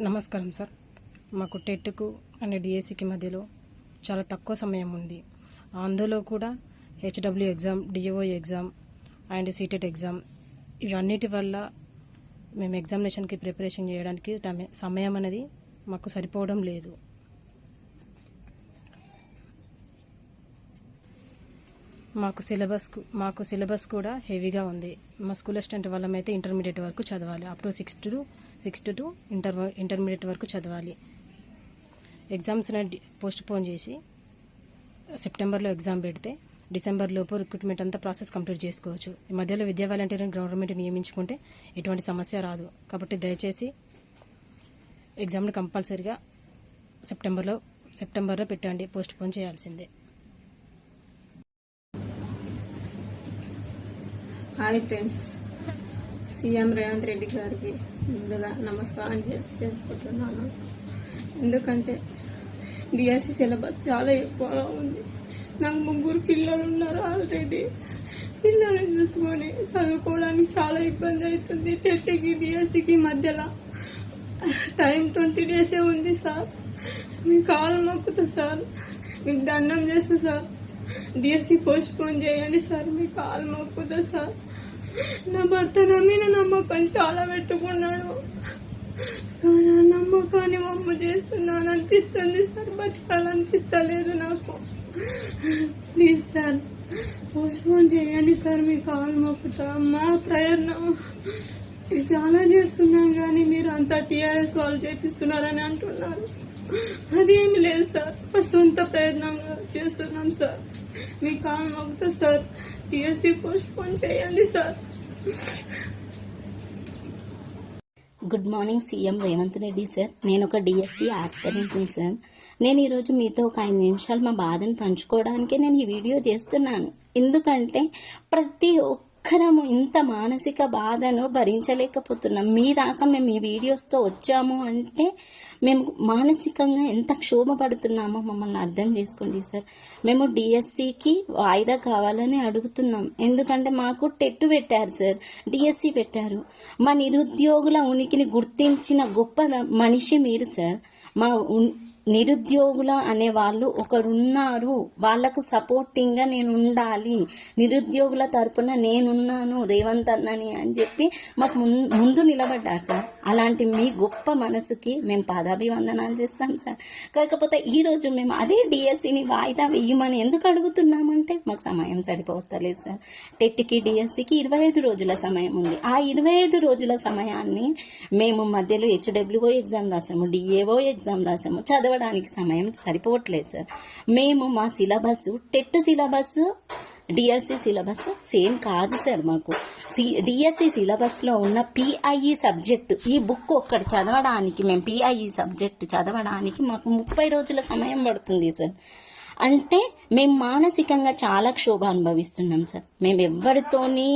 నమస్కారం సార్. మాకు టెట్కు అండ్ డిఎస్సికి మధ్యలో చాలా తక్కువ సమయం ఉంది. అందులో కూడా HW exam, DO exam and CTET exam ఇవన్నిటి వల్ల మేము ఎగ్జామినేషన్కి ప్రిపరేషన్ చేయడానికి సమయం అనేది మాకు సరిపోవడం లేదు. మాకు సిలబస్ కూడా హెవీగా ఉంది. మా స్కూల్ అసిస్టెంట్ వాళ్ళమైతే ఇంటర్మీడియట్ వరకు చదవాలి. Up to sixth to intermediate వరకు చదవాలి. ఎగ్జామ్స్ పోస్ట్ పోన్ చేసి సెప్టెంబర్లో ఎగ్జామ్ పెడితే డిసెంబర్ లోపు రిక్రూట్మెంట్ అంతా ప్రాసెస్ కంప్లీట్ చేసుకోవచ్చు. ఈ మధ్యలో విద్యా వాలంటీర్ని గవర్నమెంట్ నియమించుకుంటే ఎటువంటి సమస్య రాదు. కాబట్టి దయచేసి ఎగ్జామ్ని కంపల్సరీగా సెప్టెంబర్లో పెట్టండి. పోస్ట్ పోన్ చేయాల్సిందే. Hi friends, CM Revanth Reddy గారికి ముందుగా నమస్కారం చేసుకుంటున్నాను. ఎందుకంటే డిఎస్సి సిలబస్ చాలా ఎక్కువగా ఉంది. నాకు 3 పిల్లలు ఉన్నారు. ఆల్రెడీ పిల్లల్ని చూసుకొని చదువుకోవడానికి చాలా ఇబ్బంది అవుతుంది. టెట్కి డిఎస్సికి మధ్యలో టైం 20 డేసే ఉంది సార్. మీ కాలు మొక్కుతా సార్, మీకు దండం చేస్తా సార్. డిఎస్సి పోస్ట్ పోన్ చేయండి సార్, మీ కాలు మొక్కుతా సార్. నా భర్త నా మీద నమ్మకం చాలా పెట్టుకున్నాడు. నా నమ్మకాన్ని మమ్మ చేస్తున్నాను అనిపిస్తుంది సార్. బతకాలనిపిస్తలేదు నాకు. ప్లీజ్ సార్ పోస్ట్ పోన్ చేయండి సార్, మీ కాలు మొక్కుతా. మా ప్రయత్నం చాలా చేస్తున్నాం కానీ మీరు అంతా టీఆర్ఎస్ వాళ్ళు చేపిస్తున్నారని అంటున్నారు. అదేమి లేదు సార్, మా సొంత ప్రయత్నంగా చేస్తున్నాం సార్. మీ కాలు మొక్కుతా సార్, డిఎస్సి పోస్ట్ పోన్ చేయండి sir. Good morning CM Revanth Reddy sir. నేను ఒక డిఎస్సి ఆస్పిరెంట్ని సార్. నేను ఈరోజు మీతో ఒక 5 నిమిషాలు మా బాధను పంచుకోవడానికి నేను ఈ వీడియో చేస్తున్నాను. ఎందుకంటే ప్రతి ఒక్కరము ఇంత మానసిక బాధను భరించలేకపోతున్నాం. మీ దాకా మేము ఈ వీడియోస్తో వచ్చాము అంటే మేము మానసికంగా ఎంత క్షోభపడుతున్నామో మమ్మల్ని అర్థం చేసుకోండి సార్. మేము డిఎస్సికి వాయిదా కావాలని అడుగుతున్నాం. ఎందుకంటే మాకు టెట్ పెట్టారు సార్, డిఎస్సి పెట్టారు. మా నిరుద్యోగుల ఉనికిని గుర్తించిన గొప్ప మనిషి మీరు సార్. మా నిరుద్యోగుల అనే వాళ్ళు ఒకరున్నారు. వాళ్లకు సపోర్టింగ్గా నేను ఉండాలి, నిరుద్యోగుల తరపున నేనున్నాను రేవంత్ అన్నని అని చెప్పి మాకు ముందు నిలబడ్డారు సార్. అలాంటి మీ గొప్ప మనసుకి మేము పాదాభివందనాలు చేస్తాం సార్. కాకపోతే ఈరోజు మేము అదే డిఎస్సిని వాయిదా వేయమని ఎందుకు అడుగుతున్నామంటే మాకు సమయం సరిపోతలేదు సార్. టెట్కి డిఎస్సికి 25 రోజుల సమయం ఉంది. ఆ 25 రోజుల సమయాన్ని మేము మధ్యలో హెచ్డబ్ల్యూఓ ఎగ్జామ్ రాసాము, డిఏఓ ఎగ్జామ్ రాసాము. చదవడానికి సమయం సరిపోవట్లేదు సార్. మేము మా syllabus TET syllabus DSC syllabus same కాదు సార్. మాకు డిఎస్సి సిలబస్లో ఉన్న పిఐఈ సబ్జెక్టు ఈ బుక్ ఒక్కటి చదవడానికి, మేము పిఐఈ సబ్జెక్టు చదవడానికి మాకు 30 రోజుల సమయం పడుతుంది సార్. అంటే మేము మానసికంగా చాలా క్షోభ అనుభవిస్తున్నాం సార్. మేము ఎవరితోని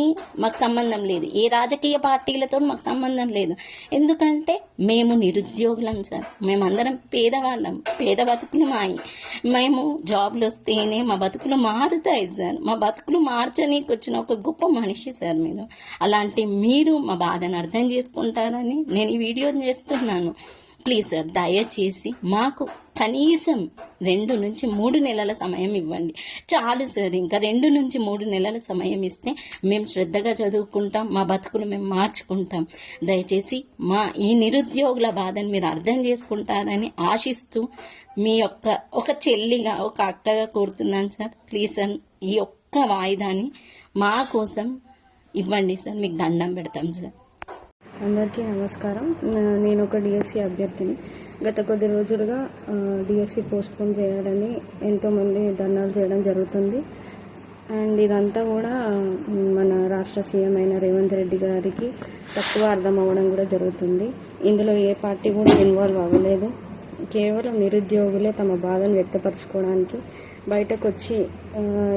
మాకు సంబంధం లేదు, ఏ రాజకీయ పార్టీలతో మాకు సంబంధం లేదు. ఎందుకంటే మేము నిరుద్యోగులం సార్. మేమందరం పేదవాళ్ళం, పేద బతుకులు మాయి. మేము జాబ్లు వస్తేనే మా బతుకులు మారుతాయి సార్. మా బతుకులు మార్చనీకి వచ్చిన ఒక గొప్ప మనిషి సార్ మీరు. అలాంటి మీరు మా బాధను అర్థం చేసుకుంటారని నేను ఈ వీడియో చేస్తున్నాను. ప్లీజ్ సార్, దయచేసి మాకు కనీసం 2 నుంచి 3 నెలల సమయం ఇవ్వండి చాలు సార్. ఇంకా 2 నుంచి 3 నెలల సమయం ఇస్తే మేము శ్రద్ధగా చదువుకుంటాం, మా బతుకులు మేము మార్చుకుంటాం. దయచేసి మా ఈ నిరుద్యోగుల బాధను మీరు అర్థం చేసుకుంటారని ఆశిస్తూ మీ ఒక చెల్లిగా, ఒక అక్కగా కోరుతున్నాను సార్. ప్లీజ్ సార్, ఈ ఒక్క వాయిదాని మా కోసం ఇవ్వండి సార్. మీకు దండం పెడతాం సార్. అందరికీ నమస్కారం. నేను ఒక డిఎస్సి అభ్యర్థిని. గత కొద్ది రోజులుగా డిఎస్సి పోస్ట్పోన్ చేయాలని ఎంతోమంది ధర్నాలు చేయడం జరుగుతుంది. అండ్ ఇదంతా కూడా మన రాష్ట్ర సీఎం అయిన రేవంత్ రెడ్డి గారికి తక్కువ అర్థం అవ్వడం కూడా జరుగుతుంది. ఇందులో ఏ పార్టీ కూడా ఇన్వాల్వ్ అవ్వలేదు. కేవలం నిరుద్యోగులే తమ బాధను వ్యక్తపరచుకోవడానికి బయటకు వచ్చి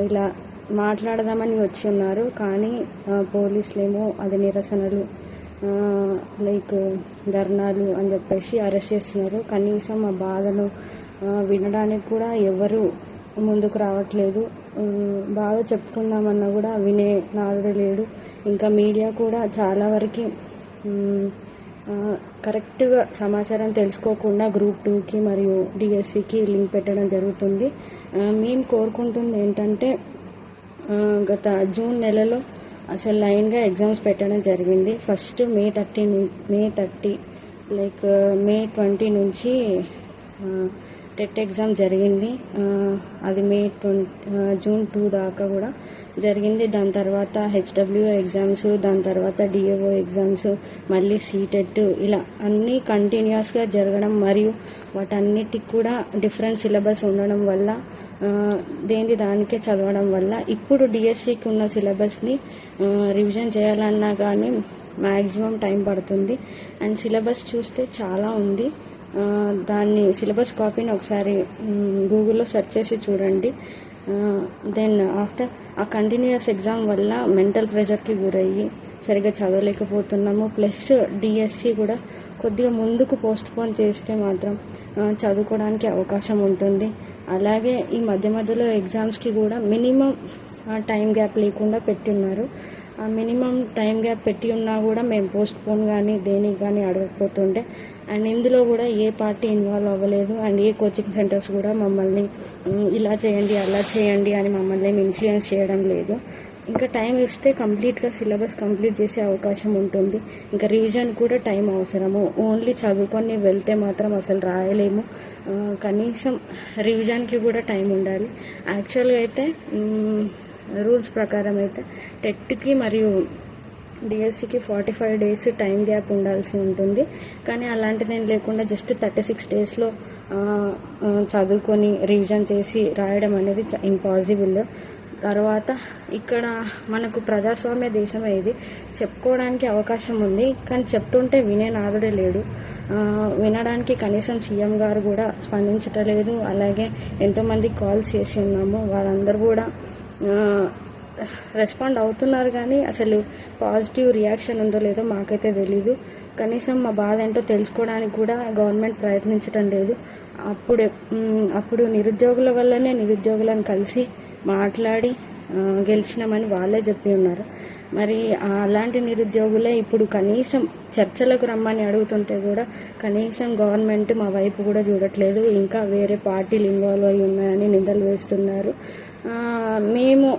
ఇలా మాట్లాడదామని వచ్చి ఉన్నారు. కానీ పోలీసులేమో అది నిరసనలు లైక్ ధర్నాలు అని చెప్పేసి అరెస్ట్ చేస్తున్నారు. కనీసం ఆ బాధను వినడానికి కూడా ఎవరు ముందుకు రావట్లేదు. బాధ చెప్పుకుందామన్నా కూడా వినే నాదుడు లేడు. ఇంకా మీడియా కూడా చాలా వరకు కరెక్ట్గా సమాచారం తెలుసుకోకుండా గ్రూప్ 2కి మరియు డిఎస్సికి లింక్ పెట్టడం జరుగుతుంది. మేము కోరుకుంటుంది ఏంటంటే గత జూన్ నెలలో అసలు లైన్గా ఎగ్జామ్స్ పెట్టడం జరిగింది. ఫస్ట్ మే 30 లైక్ మే 20 నుంచి టెట్ ఎగ్జామ్ జరిగింది. అది జూన్ 2 దాకా కూడా జరిగింది. దాని తర్వాత హెచ్డబ్ల్యూ ఎగ్జామ్స్, దాని తర్వాత డిఏఓ ఎగ్జామ్స్, మళ్ళీ సీటెట్, ఇలా అన్నీ కంటిన్యూస్గా జరగడం మరియు వాటన్నిటికి కూడా డిఫరెంట్ సిలబస్ ఉండడం వల్ల దేని దానికే చదవడం వల్ల ఇప్పుడు డిఎస్సికి ఉన్న సిలబస్ని రివిజన్ చేయాలన్నా కానీ మ్యాక్సిమం టైం పడుతుంది. అండ్ సిలబస్ చూస్తే చాలా ఉంది. దాన్ని సిలబస్ కాపీని ఒకసారి గూగుల్లో సెర్చ్ చేసి చూడండి. దెన్ ఆఫ్టర్ ఆ కంటిన్యూస్ ఎగ్జామ్ వల్ల మెంటల్ ప్రెషర్కి గురయ్యి సరిగ్గా చదవలేకపోతున్నాము. ప్లస్ డిఎస్సి కూడా కొద్దిగా ముందుకు పోస్ట్పోన్ చేస్తే మాత్రం చదువుకోవడానికి అవకాశం ఉంటుంది. అలాగే ఈ మధ్యలో ఎగ్జామ్స్కి కూడా మినిమం టైం గ్యాప్ లేకుండా పెట్టున్నారు. ఆ మినిమం టైం గ్యాప్ పెట్టి ఉన్నా కూడా మేము పోస్ట్పోన్ కానీ దేనికి కానీ అడగకపోతుండే. అండ్ ఇందులో కూడా ఏ పార్టీ ఇన్వాల్వ్ అవ్వలేదు. అండ్ ఏ కోచింగ్ సెంటర్స్ కూడా మమ్మల్ని ఇలా చేయండి అలా చేయండి అని మమ్మల్ని ఇన్ఫ్లుయెన్స్ చేయడం లేదు. ఇంకా టైం ఇస్తే కంప్లీట్గా సిలబస్ కంప్లీట్ చేసే అవకాశం ఉంటుంది. ఇంకా రివిజన్ కూడా టైం అవసరము. ఓన్లీ చదువుకొని వెళ్తే మాత్రం అసలు రాయలేము. కనీసం రివిజన్కి కూడా టైం ఉండాలి. యాక్చువల్గా అయితే రూల్స్ ప్రకారం అయితే టెట్కి మరియు డిఎస్సికి 45 days టైం గ్యాప్ ఉండాల్సి ఉంటుంది. కానీ అలాంటిది ఏం లేకుండా జస్ట్ 36 daysలో చదువుకొని రివిజన్ చేసి రాయడం అనేది ఇంపాసిబుల్. తర్వాత ఇక్కడ మనకు ప్రజాస్వామ్య దేశమే ఇది, చెప్పుకోవడానికి అవకాశం ఉంది. కానీ చెప్తుంటే వినే నాదుడే లేడు. వినడానికి కనీసం సీఎం గారు కూడా స్పందించటలేదు. అలాగే ఎంతోమంది కాల్స్ చేసి ఉన్నాము, వాళ్ళందరూ కూడా రెస్పాండ్ అవుతున్నారు. కానీ అసలు పాజిటివ్ రియాక్షన్ ఉందో లేదో మాకైతే తెలీదు. కనీసం మా బాధ ఏంటో తెలుసుకోవడానికి కూడా గవర్నమెంట్ ప్రయత్నించడం లేదు. అప్పుడు నిరుద్యోగుల వల్లనే నిరుద్యోగులను కలిసి మాట్లాడి గెలిచినామని వాళ్ళే చెప్పి ఉన్నారు. మరి అలాంటి నిరుద్యోగులే ఇప్పుడు కనీసం చర్చలకు రమ్మని అడుగుతుంటే కూడా కనీసం గవర్నమెంట్ మా వైపు కూడా చూడట్లేదు. ఇంకా వేరే పార్టీలు ఇన్వాల్వ్ అయి ఉన్నాయని నిందలు వేస్తున్నారు. మేము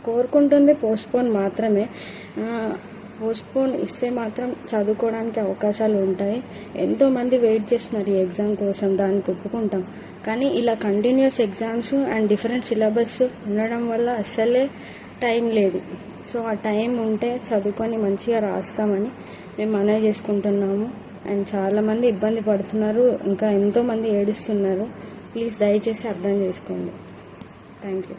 కోరుకుంటుంది పోస్ట్పోన్ మాత్రమే. పోస్ట్పోన్ ఇస్తే మాత్రం చదువుకోవడానికి అవకాశాలు ఉంటాయి. ఎంతోమంది వెయిట్ చేస్తున్నారు ఈ ఎగ్జామ్ కోసం, దానికి ఒప్పుకుంటాం. కానీ ఇలా continuous exams and different syllabus ఉండడం వల్ల అస్సలే టైం లేదు. సో ఆ టైం ఉంటే చదువుకొని మంచిగా రాస్తామని మేము మనవి చేసుకుంటున్నాము. అండ్ చాలామంది ఇబ్బంది పడుతున్నారు, ఇంకా ఎంతోమంది ఏడుస్తున్నారు. ప్లీజ్ దయచేసి అర్థం చేసుకోండి. Thank you.